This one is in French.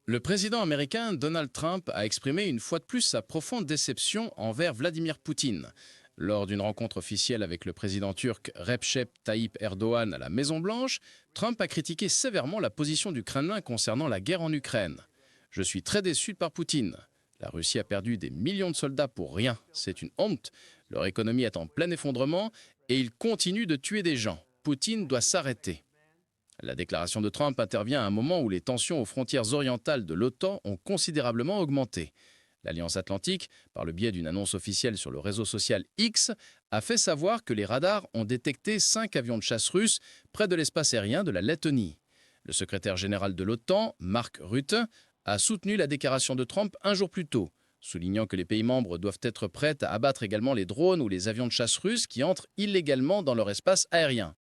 Le président américain Donald Trump a exprimé une fois de plus sa profonde déception envers Vladimir Poutine. Lors d'une rencontre officielle avec le président turc Recep Tayyip Erdogan à la Maison-Blanche, Trump a critiqué sévèrement la position du Kremlin concernant la guerre en Ukraine. « Je suis très déçu par Poutine. La Russie a perdu des millions de soldats pour rien. C'est une honte. Leur économie est en plein effondrement et ils continuent de tuer des gens. Poutine doit s'arrêter. » La déclaration de Trump intervient à un moment où les tensions aux frontières orientales de l'OTAN ont considérablement augmenté. L'Alliance Atlantique, par le biais d'une annonce officielle sur le réseau social X, a fait savoir que les radars ont détecté 5 avions de chasse russes près de l'espace aérien de la Lettonie. Le secrétaire général de l'OTAN, Mark Rutte, a soutenu la déclaration de Trump un jour plus tôt, soulignant que les pays membres doivent être prêts à abattre également les drones ou les avions de chasse russes qui entrent illégalement dans leur espace aérien.